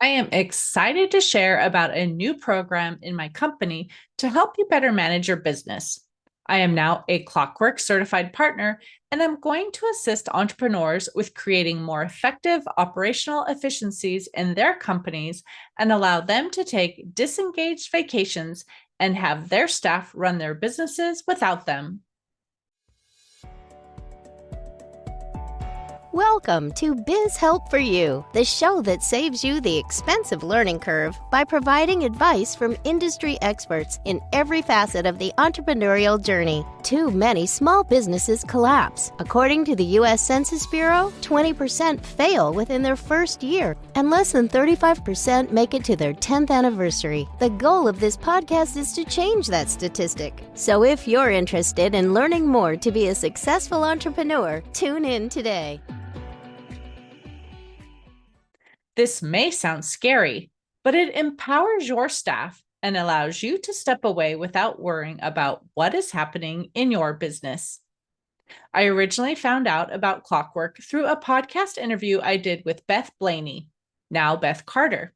I am excited to share about a new program in my company to help you better manage your business. I am now a Clockwork certified partner, and I'm going to assist entrepreneurs with creating more effective operational efficiencies in their companies and allow them to take disengaged vacations and have their staff run their businesses without them. Welcome to Biz Help for You, the show that saves you the expensive learning curve by providing advice from industry experts in every facet of the entrepreneurial journey. Too many small businesses collapse. According to the U.S. Census Bureau, 20% fail within their first year, and less than 35% make it to their 10th anniversary. The goal of this podcast is to change that statistic. So if you're interested in learning more to be a successful entrepreneur, tune in today. This may sound scary, but it empowers your staff and allows you to step away without worrying about what is happening in your business. I originally found out about Clockwork through a podcast interview I did with Beth Blaney, now Beth Carter.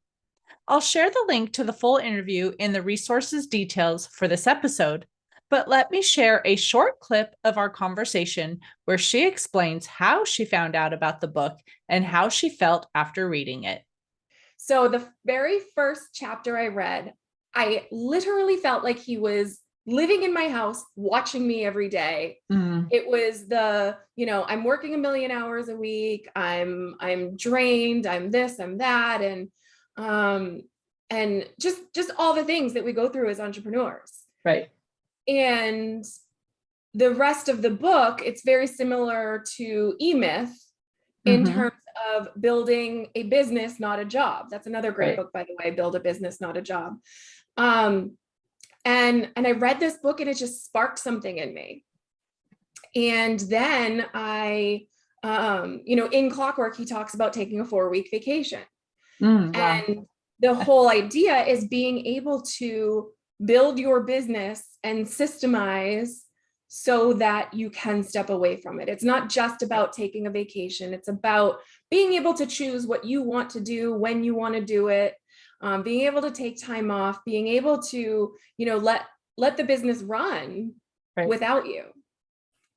I'll share the link to the full interview in the resources details for this episode, but let me share a short clip of our conversation where she explains how she found out about the book and how she felt after reading it. So the very first chapter I read, I literally felt like he was living in my house, watching me every day. It was I'm working 1,000,000 hours a week. I'm drained. I'm this, I'm that. And just all the things that we go through as entrepreneurs. Right. And the rest of the book, it's very similar to E-Myth in terms of building a business, not a job. That's another great book, by the way, Build a Business, Not a Job. And I read this book and it just sparked something in me. And then in Clockwork, he talks about taking a 4-week vacation. Wow. And the whole idea is being able to build your business and systemize so that you can step away from it. It's not just about taking a vacation. It's about being able to choose what you want to do, when you want to do it, being able to take time off, being able to, let the business run without you.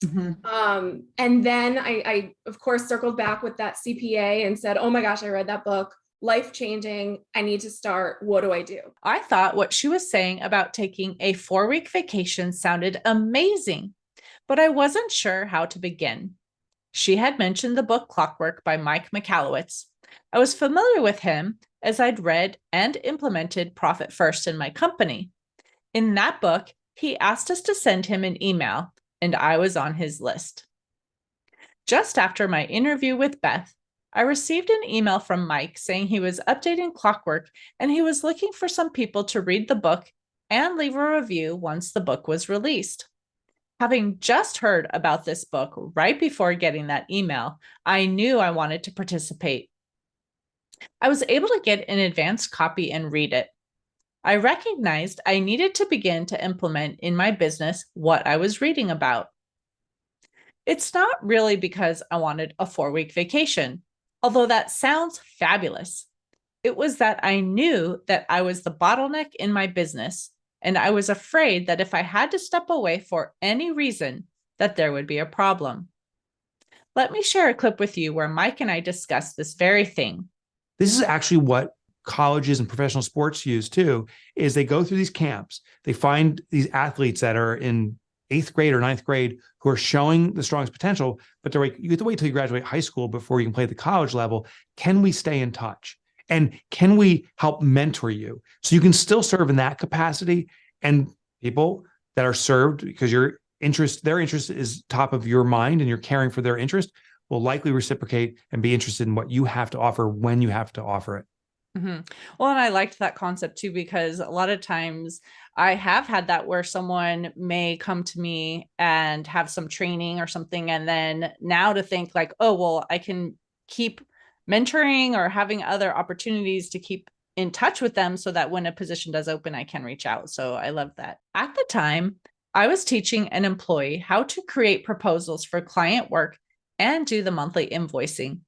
And then I, of course, circled back with that CPA and said, oh my gosh, I read that book. Life-changing. I need to start. What do I do? I thought what she was saying about taking a 4-week vacation sounded amazing, but I wasn't sure how to begin. She had mentioned the book Clockwork by Mike Michalowicz. I was familiar with him as I'd read and implemented Profit First in my company. In that book, he asked us to send him an email, and I was on his list. Just after my interview with Beth, I received an email from Mike saying he was updating Clockwork and he was looking for some people to read the book and leave a review once the book was released. Having just heard about this book right before getting that email, I knew I wanted to participate. I was able to get an advanced copy and read it. I recognized I needed to begin to implement in my business what I was reading about. It's not really because I wanted a 4-week vacation, although that sounds fabulous. It was that I knew that I was the bottleneck in my business, and I was afraid that if I had to step away for any reason, that there would be a problem. Let me share a clip with you where Mike and I discussed this very thing. This is actually what colleges and professional sports use too, is they go through these camps. They find these athletes that are in 8th grade or 9th grade who are showing the strongest potential, but they're like, you have to wait till you graduate high school before you can play at the college level. Can we stay in touch? And can we help mentor you? So you can still serve in that capacity, and people that are served because their interest is top of your mind and you're caring for their interest will likely reciprocate and be interested in what you have to offer when you have to offer it. Well, and I liked that concept too, because a lot of times I have had that where someone may come to me and have some training or something. And then now to think like, oh, well, I can keep mentoring or having other opportunities to keep in touch with them so that when a position does open, I can reach out. So I love that. At the time, I was teaching an employee how to create proposals for client work and do the monthly invoicing.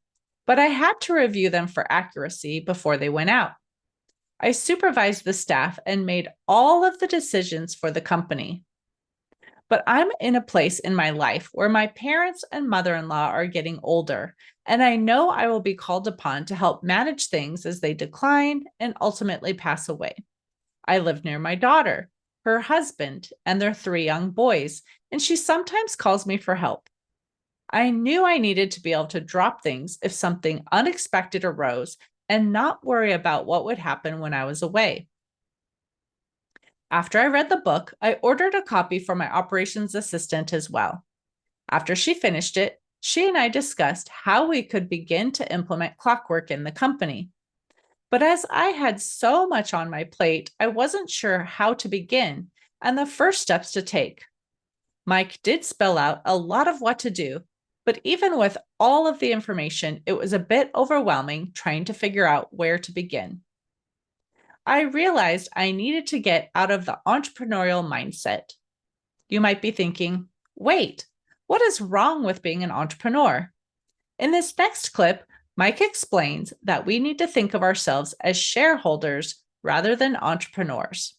but I had to review them for accuracy before they went out. I supervised the staff and made all of the decisions for the company. But I'm in a place in my life where my parents and mother-in-law are getting older, and I know I will be called upon to help manage things as they decline and ultimately pass away. I live near my daughter, her husband, and their 3 young boys, and she sometimes calls me for help. I knew I needed to be able to drop things if something unexpected arose and not worry about what would happen when I was away. After I read the book, I ordered a copy for my operations assistant as well. After she finished it, she and I discussed how we could begin to implement Clockwork in the company. But as I had so much on my plate, I wasn't sure how to begin and the first steps to take. Mike did spell out a lot of what to do, but even with all of the information, it was a bit overwhelming trying to figure out where to begin. I realized I needed to get out of the entrepreneurial mindset. You might be thinking, wait, what is wrong with being an entrepreneur? In this next clip, Mike explains that we need to think of ourselves as shareholders rather than entrepreneurs.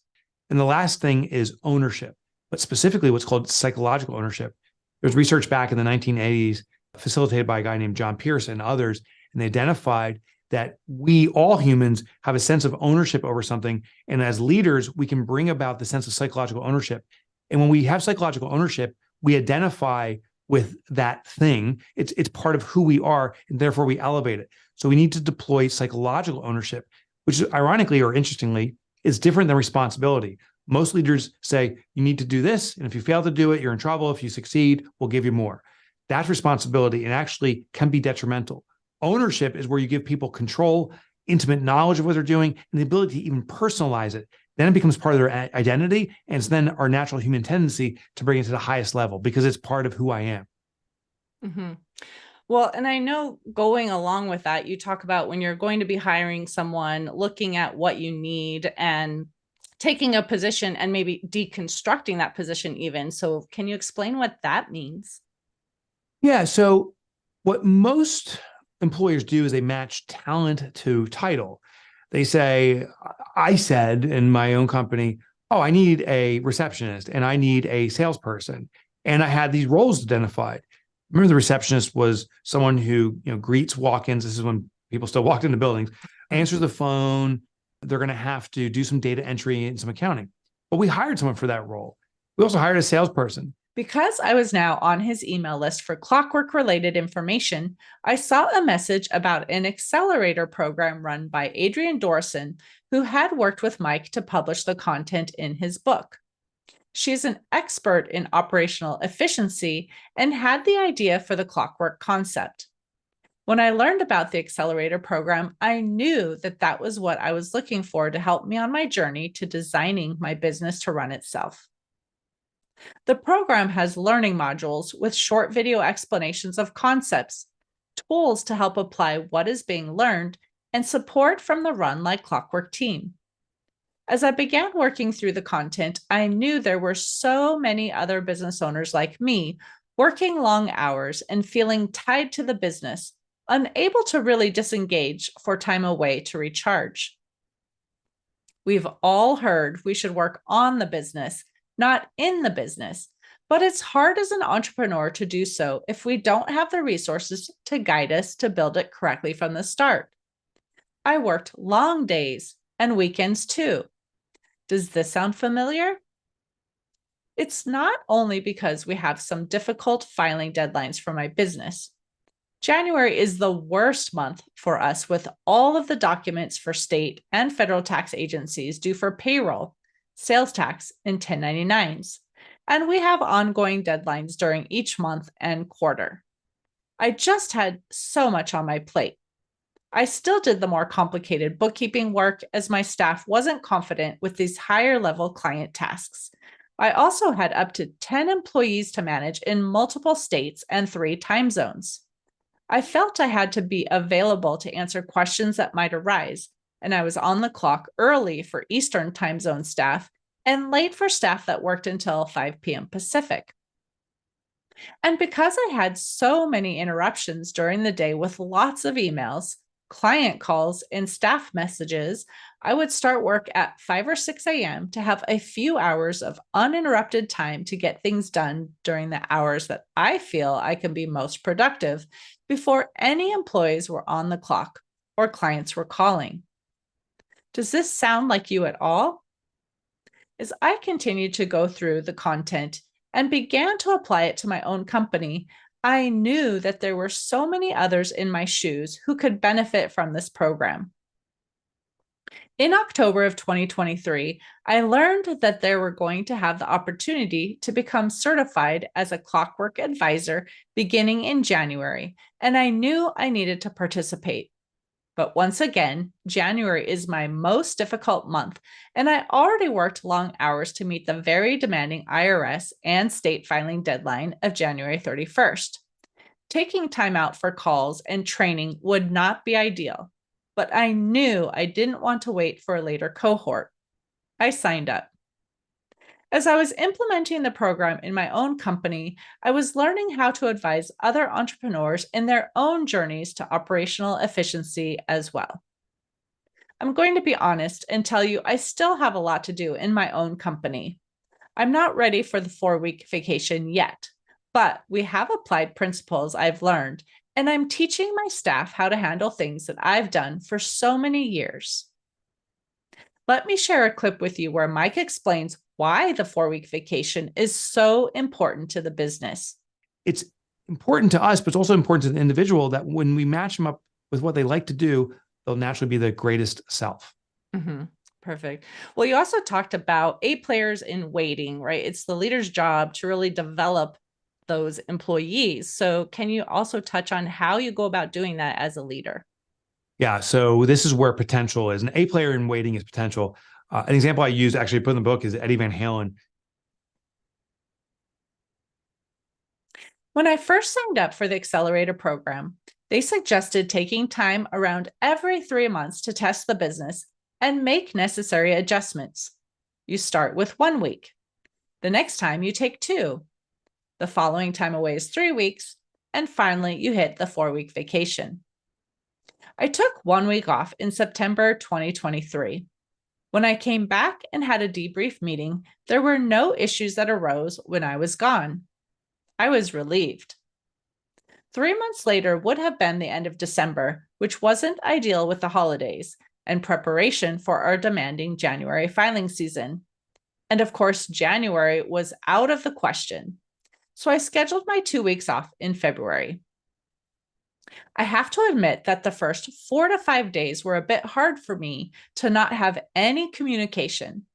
And the last thing is ownership, but specifically what's called psychological ownership. There's research back in the 1980s facilitated by a guy named John Pierce and others, and they identified that we, all humans, have a sense of ownership over something. And as leaders, we can bring about the sense of psychological ownership. And when we have psychological ownership, we identify with that thing. It's part of who we are, and therefore we elevate it. So we need to deploy psychological ownership, which is ironically or interestingly is different than responsibility. Most leaders say, you need to do this, and if you fail to do it, you're in trouble. If you succeed, we'll give you more. That's responsibility and actually can be detrimental. Ownership is where you give people control, intimate knowledge of what they're doing, and the ability to even personalize it. Then it becomes part of their identity, and it's then our natural human tendency to bring it to the highest level because it's part of who I am. Mm-hmm. Well, and I know going along with that, you talk about when you're going to be hiring someone, looking at what you need and taking a position and maybe deconstructing that position even. So can you explain what that means? Yeah. So what most employers do is they match talent to title. They say, I said in my own company, oh, I need a receptionist and I need a salesperson. And I had these roles identified. Remember, the receptionist was someone who, greets walk-ins. This is when people still walked into buildings, answers the phone. They're going to have to do some data entry and some accounting. But we hired someone for that role. We also hired a salesperson. Because I was now on his email list for Clockwork-related information, I saw a message about an accelerator program run by Adrienne Dorson, who had worked with Mike to publish the content in his book. She's an expert in operational efficiency and had the idea for the Clockwork concept. When I learned about the accelerator program, I knew that that was what I was looking for to help me on my journey to designing my business to run itself. The program has learning modules with short video explanations of concepts, tools to help apply what is being learned, and support from the Run Like Clockwork team. As I began working through the content, I knew there were so many other business owners like me, working long hours and feeling tied to the business, unable to really disengage for time away to recharge. We've all heard we should work on the business, not in the business, but it's hard as an entrepreneur to do so if we don't have the resources to guide us to build it correctly from the start. I worked long days and weekends too. Does this sound familiar? It's not only because we have some difficult filing deadlines for my business. January is the worst month for us with all of the documents for state and federal tax agencies due for payroll, sales tax, and 1099s. And we have ongoing deadlines during each month and quarter. I just had so much on my plate. I still did the more complicated bookkeeping work as my staff wasn't confident with these higher level client tasks. I also had up to 10 employees to manage in multiple states and 3 time zones. I felt I had to be available to answer questions that might arise, and I was on the clock early for Eastern time zone staff and late for staff that worked until 5 p.m. Pacific. And because I had so many interruptions during the day with lots of emails, client calls, and staff messages, I would start work at 5 or 6 a.m. to have a few hours of uninterrupted time to get things done during the hours that I feel I can be most productive before any employees were on the clock or clients were calling. Does this sound like you at all? As I continued to go through the content and began to apply it to my own company, I knew that there were so many others in my shoes who could benefit from this program. In October of 2023, I learned that they were going to have the opportunity to become certified as a Clockwork Advisor beginning in January, and I knew I needed to participate. But once again, January is my most difficult month, and I already worked long hours to meet the very demanding IRS and state filing deadline of January 31st. Taking time out for calls and training would not be ideal, but I knew I didn't want to wait for a later cohort. I signed up. As I was implementing the program in my own company, I was learning how to advise other entrepreneurs in their own journeys to operational efficiency as well. I'm going to be honest and tell you I still have a lot to do in my own company. I'm not ready for the 4-week vacation yet, but we have applied principles I've learned, and I'm teaching my staff how to handle things that I've done for so many years. Let me share a clip with you where Mike explains why the 4-week vacation is so important to the business. It's important to us, but it's also important to the individual that when we match them up with what they like to do, they'll naturally be the greatest self. Mm-hmm. Perfect. Well, you also talked about A players in waiting, right? It's the leader's job to really develop those employees. So can you also touch on how you go about doing that as a leader? Yeah. So this is where potential is. An A player in waiting is potential. An example I use actually put in the book is Eddie Van Halen. When I first signed up for the accelerator program, they suggested taking time around every 3 months to test the business and make necessary adjustments. You start with 1 week. The next time you take 2. The following time away is 3 weeks. And finally, you hit the 4-week vacation. I took 1 week off in September 2023. When I came back and had a debrief meeting, there were no issues that arose when I was gone. I was relieved. 3 months later would have been the end of December, which wasn't ideal with the holidays and preparation for our demanding January filing season. And of course, January was out of the question. So I scheduled my 2 weeks off in February. I have to admit that the first 4 to 5 days were a bit hard for me to not have any communication.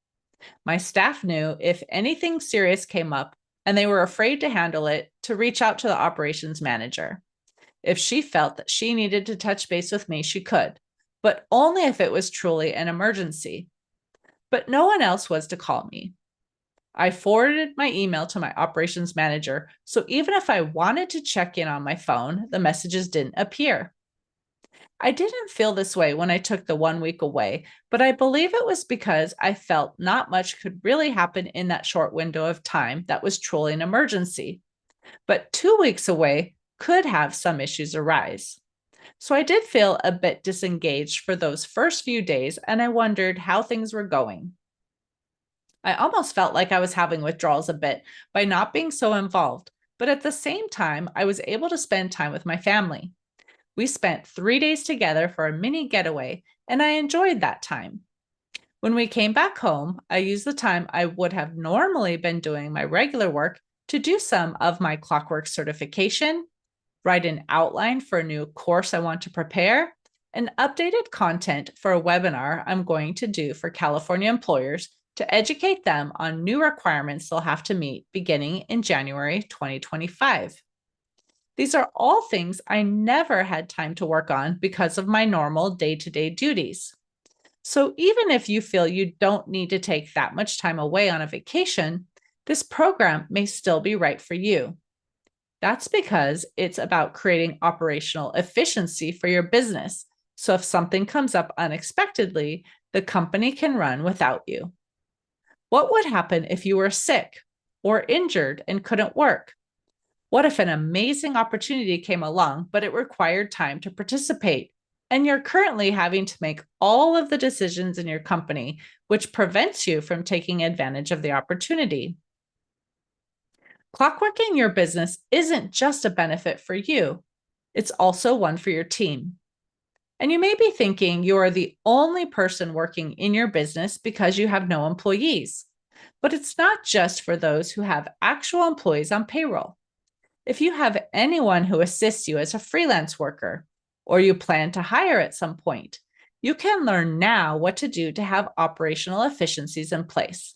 My staff knew if anything serious came up and they were afraid to handle it, to reach out to the operations manager. If she felt that she needed to touch base with me, she could, but only if it was truly an emergency. But no one else was to call me. I forwarded my email to my operations manager, so even if I wanted to check in on my phone, the messages didn't appear. I didn't feel this way when I took the 1 week away, but I believe it was because I felt not much could really happen in that short window of time that was truly an emergency. But 2 weeks away could have some issues arise. So I did feel a bit disengaged for those first few days, and I wondered how things were going. I almost felt like I was having withdrawals a bit by not being so involved, but at the same time, I was able to spend time with my family. We spent 3 days together for a mini getaway, and I enjoyed that time. When we came back home, I used the time I would have normally been doing my regular work to do some of my Clockwork certification, write an outline for a new course I want to prepare, and updated content for a webinar I'm going to do for California employers to educate them on new requirements they'll have to meet beginning in January 2025. These are all things I never had time to work on because of my normal day-to-day duties. So even if you feel you don't need to take that much time away on a vacation, this program may still be right for you. That's because it's about creating operational efficiency for your business. So if something comes up unexpectedly, the company can run without you. What would happen if you were sick or injured and couldn't work? What if an amazing opportunity came along, but it required time to participate? And you're currently having to make all of the decisions in your company, which prevents you from taking advantage of the opportunity. Clockworking your business isn't just a benefit for you, it's also one for your team. And you may be thinking you are the only person working in your business because you have no employees. But it's not just for those who have actual employees on payroll. If you have anyone who assists you as a freelance worker, or you plan to hire at some point, you can learn now what to do to have operational efficiencies in place.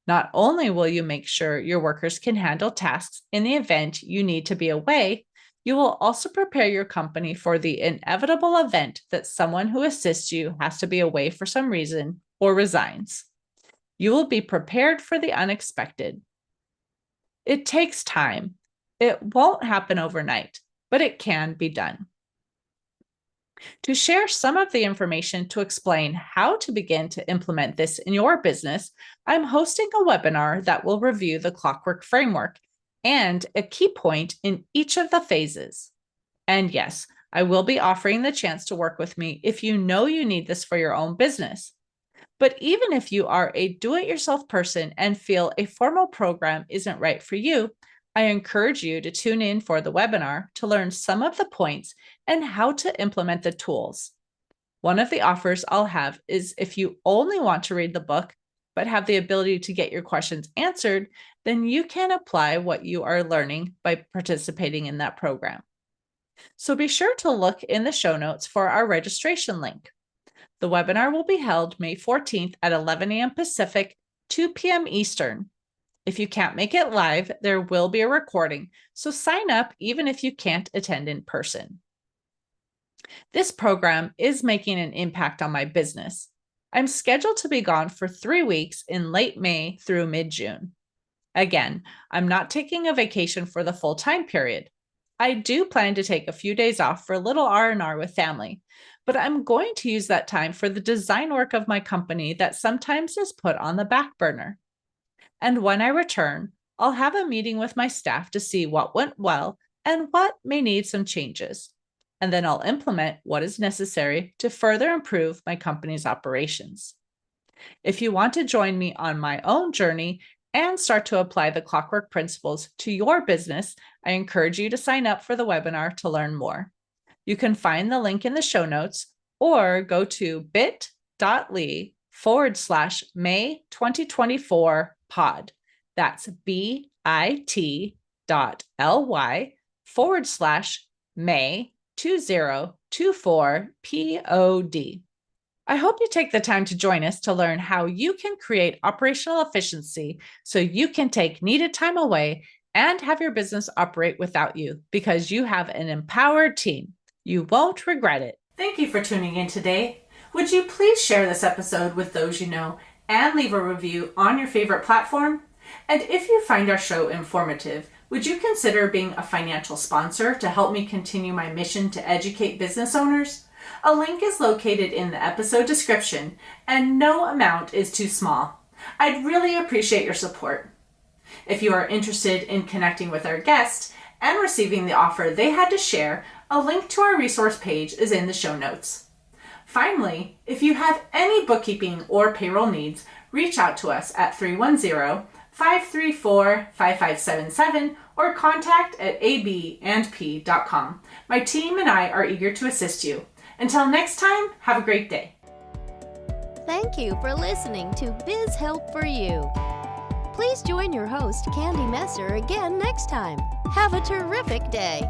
Not only will you make sure your workers can handle tasks in the event you need to be away, you will also prepare your company for the inevitable event that someone who assists you has to be away for some reason or resigns. You will be prepared for the unexpected. It takes time. It won't happen overnight, but it can be done. To share some of the information to explain how to begin to implement this in your business, I'm hosting a webinar that will review the Clockwork framework and a key point in each of the phases. And yes, I will be offering the chance to work with me if you know you need this for your own business. But even if you are a do-it-yourself person and feel a formal program isn't right for you, I encourage you to tune in for the webinar to learn some of the points and how to implement the tools. One of the offers I'll have is if you only want to read the book, but have the ability to get your questions answered, then you can apply what you are learning by participating in that program. So be sure to look in the show notes for our registration link. The webinar will be held May 14th at 11 a.m. Pacific, 2 p.m. Eastern. If you can't make it live, there will be a recording, so sign up even if you can't attend in person. This program is making an impact on my business. I'm scheduled to be gone for 3 weeks in late May through mid-June. Again, I'm not taking a vacation for the full time period. I do plan to take a few days off for a little R&R with family, but I'm going to use that time for the design work of my company that sometimes is put on the back burner. And when I return, I'll have a meeting with my staff to see what went well and what may need some changes. And then I'll implement what is necessary to further improve my company's operations. If you want to join me on my own journey and start to apply the Clockwork principles to your business, I encourage you to sign up for the webinar to learn more. You can find the link in the show notes or go to bit.ly/May 2024 pod. That's bit.ly/May 2024 pod. I hope you take the time to join us to learn how you can create operational efficiency so you can take needed time away and have your business operate without you because you have an empowered team. You won't regret it. Thank you for tuning in today. Would you please share this episode with those you know and leave a review on your favorite platform? And if you find our show informative, would you consider being a financial sponsor to help me continue my mission to educate business owners? A link is located in the episode description, and no amount is too small. I'd really appreciate your support. If you are interested in connecting with our guest and receiving the offer they had to share, a link to our resource page is in the show notes. Finally, if you have any bookkeeping or payroll needs, reach out to us at 310-534-5577 or contact@abandp.com. My team and I are eager to assist you. Until next time, have a great day. Thank you for listening to Biz Help for You. Please join your host, Candy Messer, again next time. Have a terrific day.